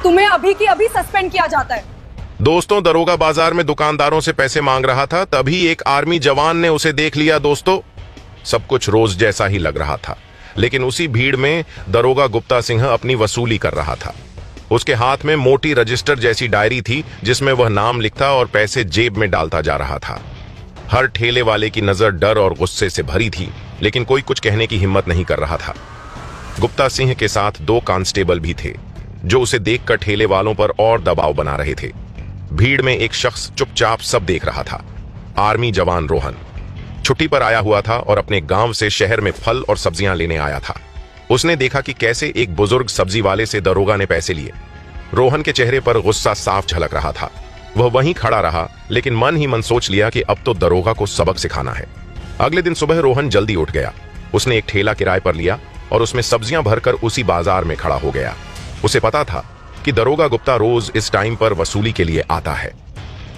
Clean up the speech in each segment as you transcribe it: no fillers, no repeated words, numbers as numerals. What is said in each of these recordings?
तुम्हें अभी की अभी सस्पेंड किया जाता है। दोस्तों, दरोगा बाजार में दुकानदारों से पैसे मांग रहा था, तभी एक आर्मी जवान ने उसे देख लिया। दोस्तों, सब कुछ रोज जैसा ही लग रहा था, लेकिन उसी भीड़ में दरोगा गुप्ता सिंह अपनी वसूली कर रहा था। उसके हाथ में मोटी रजिस्टर जैसी डायरी थी, जिसमें वह नाम लिखता और पैसे जेब में डालता जा रहा था। हर ठेले वाले की नजर डर और गुस्से से भरी थी, लेकिन कोई कुछ कहने की हिम्मत नहीं कर रहा था। गुप्ता सिंह के साथ 2 कांस्टेबल भी थे, जो उसे देखकर ठेले वालों पर और दबाव बना रहे थे। भीड़ में एक शख्स चुपचाप सब देख रहा था। आर्मी जवान रोहन छुट्टी पर आया हुआ था और अपने गांव से शहर में फल और सब्जियां लेने आया था। उसने देखा कि कैसे एक बुजुर्ग सब्जी वाले से दरोगा ने पैसे लिए। रोहन के चेहरे पर गुस्सा साफ झलक रहा था। वह वहीं खड़ा रहा, लेकिन मन ही मन सोच लिया कि अब तो दरोगा को सबक सिखाना है। अगले दिन सुबह रोहन जल्दी उठ गया। उसने एक ठेला किराए पर लिया और उसमें सब्जियां भरकर उसी बाजार में खड़ा हो गया। उसे पता था कि दरोगा गुप्ता रोज इस टाइम पर वसूली के लिए आता है।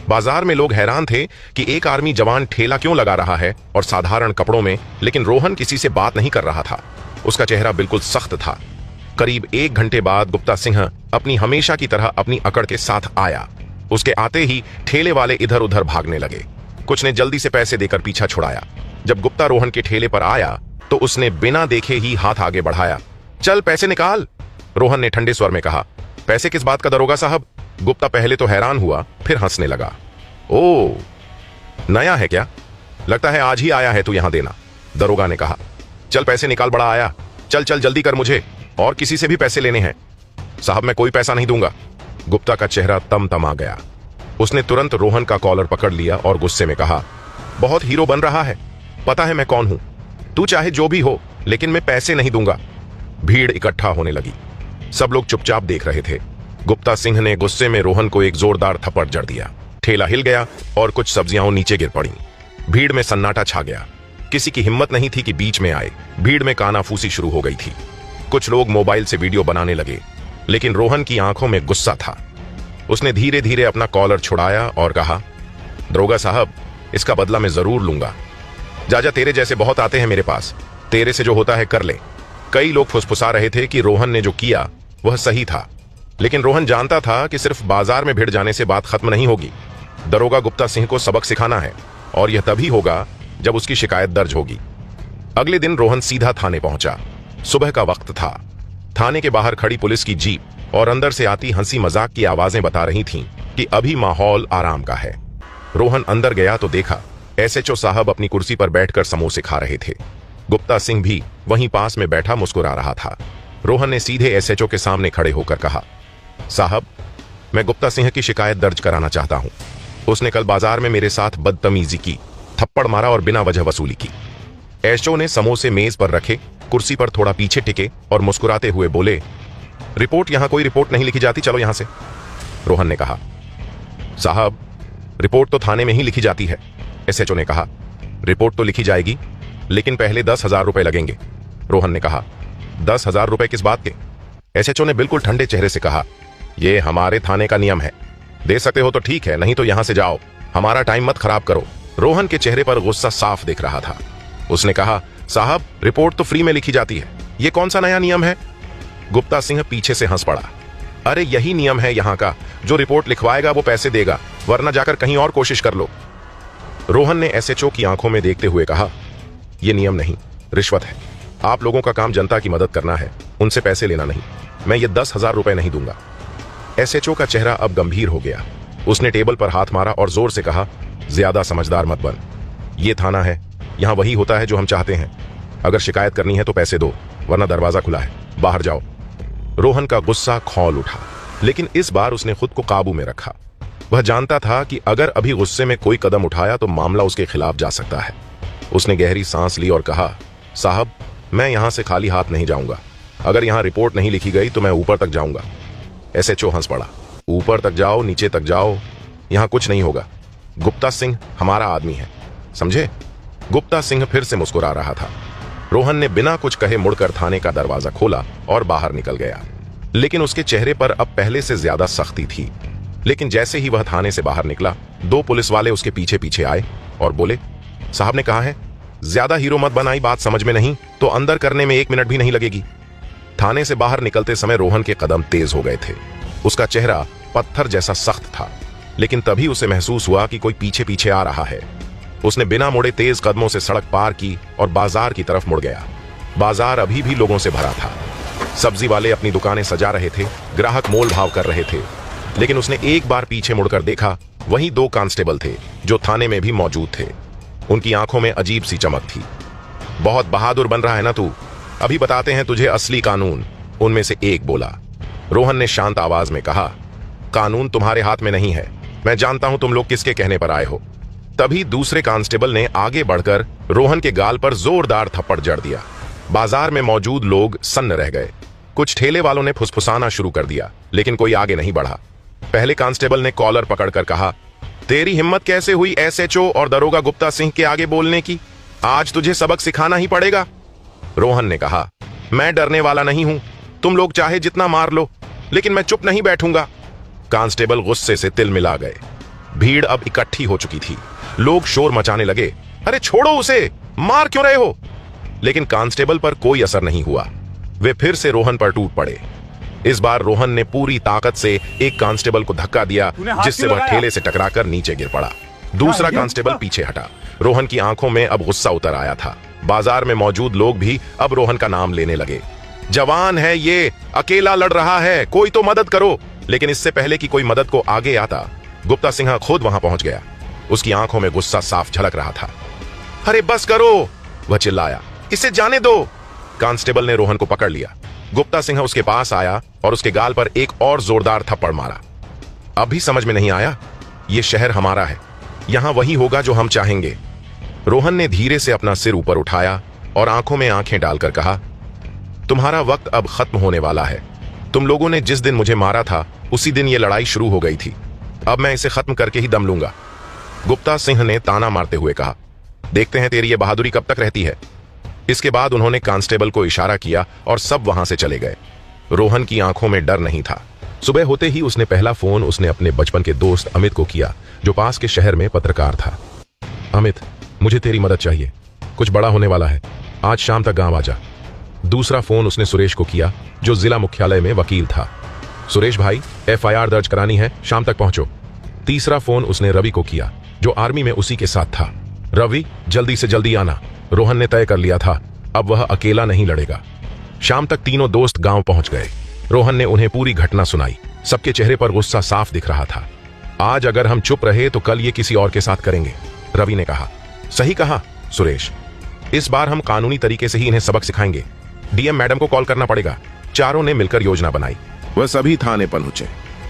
बाजार में लोग हैरान थे कि एक आर्मी जवान ठेला क्यों लगा रहा है और साधारण कपड़ों में, लेकिन रोहन किसी से बात नहीं कर रहा था। उसका चेहरा बिल्कुल सख्त था। करीब 1 घंटे बाद गुप्ता सिंह अपनी हमेशा की तरह अपनी अकड़ के साथ आया। उसके आते ही ठेले वाले इधर उधर भागने लगे। कुछ ने जल्दी से पैसे देकर पीछा छुड़ाया। जब गुप्ता रोहन के ठेले पर आया तो उसने बिना देखे ही हाथ आगे बढ़ाया। चल पैसे निकाल, रोहन ने ठंडे स्वर में कहा। पैसे किस बात का दरोगा साहब? गुप्ता पहले तो हैरान हुआ, फिर हंसने लगा। ओ, नया है क्या? लगता है आज ही आया है तू यहां देना, दरोगा ने कहा। चल पैसे निकाल, बड़ा आया। चल चल जल्दी कर, मुझे और किसी से भी पैसे लेने हैं। साहब मैं कोई पैसा नहीं दूंगा। गुप्ता का चेहरा तमतमा गया। उसने तुरंत रोहन का कॉलर पकड़ लिया और गुस्से में कहा, बहुत हीरो बन रहा है। पता है मैं कौन हूं। तू चाहे जो भी हो, लेकिन मैं पैसे नहीं दूंगा। भीड़ इकट्ठा होने लगी। सब लोग चुपचाप देख रहे थे। गुप्ता सिंह ने गुस्से में रोहन को एक जोरदार थप्पड़ जड़ दिया। ठेला हिल गया और कुछ सब्जियां नीचे गिर पड़ी। भीड़ में सन्नाटा छा गया। किसी की हिम्मत नहीं थी कि बीच में आए। भीड़ में कानाफूसी शुरू हो गई थी। कुछ लोग मोबाइल से वीडियो बनाने लगे, लेकिन रोहन की आंखों में गुस्सा था। उसने धीरे धीरे अपना कॉलर छुड़ाया और कहा, दरोगा साहब, इसका बदला मैं जरूर लूंगा। जाजा, तेरे जैसे बहुत आते हैं मेरे पास, तेरे से जो होता है कर ले। कई लोग फुसफुसा रहे थे कि रोहन ने जो किया वह सही था, लेकिन रोहन जानता था कि सिर्फ बाजार में भिड़ जाने से बात खत्म नहीं होगी। दरोगा गुप्ता सिंह को सबक सिखाना है, और यह तभी होगा जब उसकी शिकायत दर्ज होगी। अगले दिन रोहन सीधा थाने पहुंचा। सुबह का वक्त था। थाने के बाहर खड़ी पुलिस की जीप और अंदर से आती हंसी मजाक की आवाजें बता रही थीं कि अभी माहौल आराम का है। रोहन अंदर गया तो देखा एसएचओ साहब अपनी कुर्सी पर बैठकर समोसे खा रहे थे। गुप्ता सिंह भी वहीं पास में बैठा मुस्कुरा रहा था। रोहन ने सीधे एसएचओ के सामने खड़े होकर कहा, साहब, मैं गुप्ता सिंह की शिकायत दर्ज कराना चाहता हूं। उसने कल बाजार में मेरे साथ बदतमीजी की, थप्पड़ मारा और बिना वजह वसूली की। एसएचओ ने समोसे मेज पर रखे, कुर्सी पर थोड़ा पीछे टिके और मुस्कुराते हुए बोले, रिपोर्ट, यहां कोई रिपोर्ट नहीं लिखी जाती, चलो यहां से। रोहन ने कहा, साहब, रिपोर्ट तो थाने में ही लिखी जाती है। एसएचओ ने कहा, रिपोर्ट तो लिखी जाएगी, लेकिन पहले 10,000 रुपए लगेंगे। रोहन ने कहा, 10,000 रुपए किस बात के? एसएचओ ने बिल्कुल ठंडे चेहरे से कहा, यह हमारे थाने का नियम है। दे सकते हो तो ठीक है, नहीं तो यहां से जाओ, हमारा टाइम मत खराब करो। रोहन के चेहरे पर गुस्सा साफ दिख रहा था। उसने कहा, साहब, रिपोर्ट तो फ्री में लिखी जाती है, यह कौन सा नया नियम है? गुप्ता सिंह पीछे से हंस पड़ा। अरे यही नियम है यहाँ का, जो रिपोर्ट लिखवाएगा वो पैसे देगा, वरना जाकर कहीं और कोशिश कर लो। रोहन ने एसएचओ की आंखों में देखते हुए कहा, यह नियम नहीं, रिश्वत है। आप लोगों का काम जनता की मदद करना है, उनसे पैसे लेना नहीं। मैं ये 10,000 रुपए नहीं दूंगा। एसएचओ का चेहरा अब गंभीर हो गया। उसने टेबल पर हाथ मारा और जोर से कहा, ज्यादा समझदार मत बन। ये थाना है, यहां वही होता है जो हम चाहते हैं। अगर शिकायत करनी है तो पैसे दो, वरना दरवाजा खुला है, बाहर जाओ। रोहन का गुस्सा खौल उठा, लेकिन इस बार उसने खुद को काबू में रखा। वह जानता था कि अगर अभी गुस्से में कोई कदम उठाया तो मामला उसके खिलाफ जा सकता है। उसने गहरी सांस ली और कहा, साहब, मैं यहां से खाली हाथ नहीं जाऊंगा। अगर यहां रिपोर्ट नहीं लिखी गई तो मैं ऊपर तक जाऊंगा। एसएचओ हंस पड़ा। ऊपर तक जाओ, नीचे तक जाओ, यहां कुछ नहीं होगा। गुप्ता सिंह हमारा आदमी है, समझे? गुप्ता सिंह फिर से मुस्कुरा रहा था। रोहन ने बिना कुछ कहे मुड़कर थाने का दरवाजा खोला और बाहर निकल गया, लेकिन उसके चेहरे पर अब पहले से ज्यादा सख्ती थी। लेकिन जैसे ही वह थाने से बाहर निकला, 2 पुलिस वाले उसके पीछे पीछे आए और बोले, साहब ने कहा है, ज्यादा हीरो मत बनाई, बात समझ में नहीं तो अंदर करने में 1 मिनट भी नहीं लगेगी। थाने से बाहर निकलते समय रोहन के कदम तेज हो गए थे। उसका चेहरा पत्थर जैसा सख्त था, लेकिन तभी उसे महसूस हुआ कि कोई पीछे पीछे आ रहा है। उसने बिना मुड़े तेज कदमों से सड़क पार की और बाजार की तरफ मुड़ गया। बाजार अभी भी लोगों से भरा था। सब्जी वाले अपनी दुकानें सजा रहे थे, ग्राहक मोल भाव कर रहे थे, लेकिन उसने एक बार पीछे मुड़कर देखा। वहीं 2 कांस्टेबल थे जो थाने में भी मौजूद थे। उनकी आंखों में अजीब सी चमक थी। बहुत बहादुर बन रहा है ना तू, अभी बताते हैं तुझे असली कानून, उनमें से एक बोला। रोहन ने शांत आवाज में कहा, कानून तुम्हारे हाथ में नहीं है, मैं जानता हूं तुम लोग किसके कहने पर आए हो। तभी दूसरे कांस्टेबल ने आगे बढ़कर रोहन के गाल पर जोरदार थप्पड़ जड़ दिया। बाजार में मौजूद लोग सन्न रह गए। कुछ ठेले वालों ने फुसफुसाना शुरू कर दिया, लेकिन कोई आगे नहीं बढ़ा। पहले कांस्टेबल ने कॉलर पकड़कर कहा, तेरी हिम्मत कैसे हुई एसएचओ और दरोगा गुप्ता सिंह के आगे बोलने की? आज तुझे सबक सिखाना ही पड़ेगा। रोहन ने कहा, मैं डरने वाला नहीं हूं, तुम लोग चाहे जितना मार लो, लेकिन मैं चुप नहीं बैठूंगा। कांस्टेबल गुस्से से तिल मिला गए। भीड़ अब इकट्ठी हो चुकी थी। लोग शोर मचाने लगे, अरे छोड़ो उसे, मार क्यों रहे हो? लेकिन कांस्टेबल पर कोई असर नहीं हुआ। वे फिर से रोहन पर टूट पड़े। इस बार रोहन ने पूरी ताकत से एक कांस्टेबल को धक्का दिया, जिससे वह ठेले से टकराकर नीचे गिर पड़ा। दूसरा कांस्टेबल पीछे हटा। रोहन की आंखों में अब गुस्सा उतर आया था। बाजार में मौजूद लोग भी अब रोहन का नाम लेने लगे। जवान है ये, अकेला लड़ रहा है, कोई तो मदद करो। लेकिन इससे पहले कि कोई मदद को आगे आता, गुप्ता सिंह खुद वहां पहुंच गया। उसकी आंखों में गुस्सा साफ झलक रहा था। अरे बस करो, वह चिल्लाया, इसे जाने दो। कांस्टेबल ने रोहन को पकड़ लिया। गुप्ता सिंह उसके पास आया और उसके गाल पर एक और जोरदार थप्पड़ मारा। अभी समझ में नहीं आया? यह शहर हमारा है, यहां वही होगा जो हम चाहेंगे। रोहन ने धीरे से अपना सिर ऊपर उठाया और आंखों में आंखें डालकर कहा, तुम्हारा वक्त अब खत्म होने वाला है। तुम लोगों ने जिस दिन मुझे मारा था, उसी दिन यह लड़ाई शुरू हो गई थी। अब मैं इसे खत्म करके ही दम लूंगा। गुप्ता सिंह ने ताना मारते हुए कहा, देखते हैं तेरी यह बहादुरी कब तक रहती है। इसके बाद उन्होंने कांस्टेबल को इशारा किया और सब वहां से चले गए। रोहन की आंखों में डर नहीं था। सुबह होते ही उसने पहला फोन उसने अपने बचपन के दोस्त अमित को किया, जो पास के शहर में पत्रकार था। अमित, मुझे तेरी मदद चाहिए, कुछ बड़ा होने वाला है, आज शाम तक गांव आ जा। दूसरा फोन उसने सुरेश को किया, जो जिला मुख्यालय में वकील था। सुरेश भाई, एफआईआर दर्ज करानी है, शाम तक पहुंचो। तीसरा फोन उसने रवि को किया, जो आर्मी में उसी के साथ था। रवि, जल्दी से जल्दी आना। रोहन ने तय कर लिया था, अब वह अकेला नहीं लड़ेगा। शाम तक तीनों दोस्त गांव पहुंच गए। रोहन ने उन्हें पूरी घटना सुनाई। सबके चेहरे पर गुस्सा साफ दिख रहा था। आज अगर हम चुप रहे तो कल ये किसी और के साथ करेंगे, रवि ने कहा। सही कहा सुरेश, इस बार हम कानूनी तरीके से ही इन्हें सबक सिखाएंगे। डीएम मैडम को कॉल करना पड़ेगा। चारों ने मिलकर योजना बनाई। वह सभी थाने पहुंचे।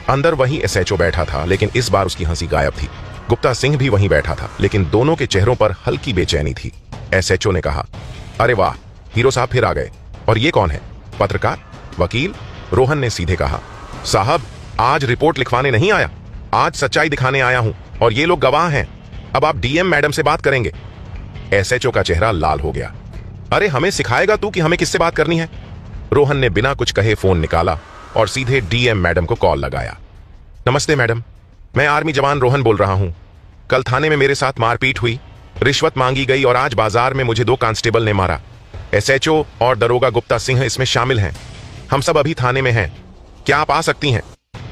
अंदर वहीं एसएचओ बैठा था, लेकिन इस बार उसकी हंसी गायब थी। गुप्ता सिंह भी वहीं बैठा था, लेकिन दोनों के चेहरों पर हल्की बेचैनी थी। एसएचओ ने कहा, अरे वाह, हीरो साहब फिर आ गए। और ये कौन है? पत्रकार? वकील? रोहन ने सीधे कहा, साहब आज रिपोर्ट लिखवाने नहीं आया, आज सच्चाई दिखाने आया हूं, और ये लोग गवाह हैं। अब आप डीएम मैडम से बात करेंगे। एसएचओ का चेहरा लाल हो गया। अरे हमें सिखाएगा तू कि हमें किससे बात करनी है? रोहन ने बिना कुछ कहे फोन निकाला और सीधे डीएम मैडम को कॉल लगाया। नमस्ते मैडम, मैं आर्मी जवान रोहन बोल रहा हूं। कल थाने में मेरे साथ मारपीट हुई, रिश्वत मांगी गई और आज बाजार में मुझे 2 कांस्टेबल ने मारा। एसएचओ और दरोगा गुप्ता सिंह इसमें शामिल हैं। हम सब अभी थाने में हैं, क्या आप आ सकती हैं?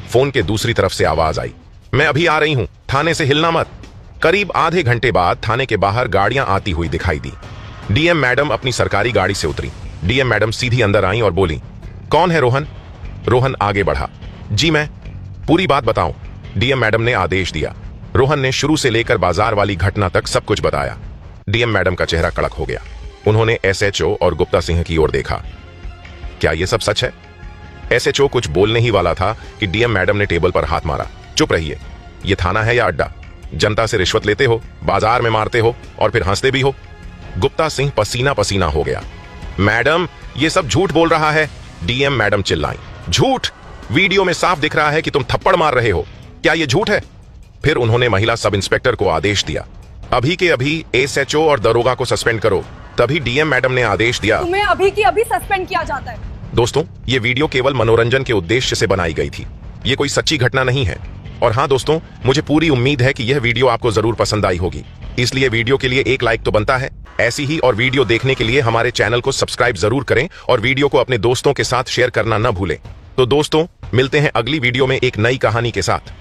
फोन के दूसरी तरफ से आवाज आई, मैं अभी आ रही हूं, थाने से हिलना मत। करीब आधे घंटे बाद थाने के बाहर गाड़ियां आती हुई दिखाई दी। डीएम मैडम अपनी सरकारी गाड़ी से उतरी। डीएम मैडम सीधी अंदर आई और बोली, कौन है रोहन? रोहन आगे बढ़ा, जी मैं। पूरी बात बताओ, डीएम मैडम ने आदेश दिया। रोहन ने शुरू से लेकर बाजार वाली घटना तक सब कुछ बताया। डीएम मैडम का चेहरा कड़क हो गया। उन्होंने एसएचओ और गुप्ता सिंह की ओर देखा। क्या यह सब सच है? एसएचओ कुछ बोलने ही वाला था कि डीएम मैडम ने टेबल पर हाथ मारा। चुप रहिए, यह थाना है या अड्डा? जनता से रिश्वत लेते हो, बाजार में मारते हो और फिर हंसते भी हो। गुप्ता सिंह पसीना पसीना हो गया। मैडम, ये सब झूठ बोल रहा है। डीएम मैडम चिल्लाई, झूठ? वीडियो में साफ दिख रहा है कि तुम थप्पड़ मार रहे हो, क्या यह झूठ है? फिर उन्होंने महिला सब इंस्पेक्टर को आदेश दिया, अभी के अभी एसएचओ और दरोगा को सस्पेंड करो। तभी डीएम मैडम ने आदेश दिया, तुम्हें अभी की अभी सस्पेंड किया जाता है। दोस्तों, ये वीडियो केवल मनोरंजन के उद्देश्य से बनाई गई थी, ये कोई सच्ची घटना नहीं है। और हाँ दोस्तों, मुझे पूरी उम्मीद है कि यह वीडियो आपको जरूर पसंद आई होगी, इसलिए वीडियो के लिए एक लाइक तो बनता है। ऐसी ही और वीडियो देखने के लिए हमारे चैनल को सब्सक्राइब जरूर करें और वीडियो को अपने दोस्तों के साथ शेयर करना न भूलें। तो दोस्तों, मिलते हैं अगली वीडियो में एक नई कहानी के साथ।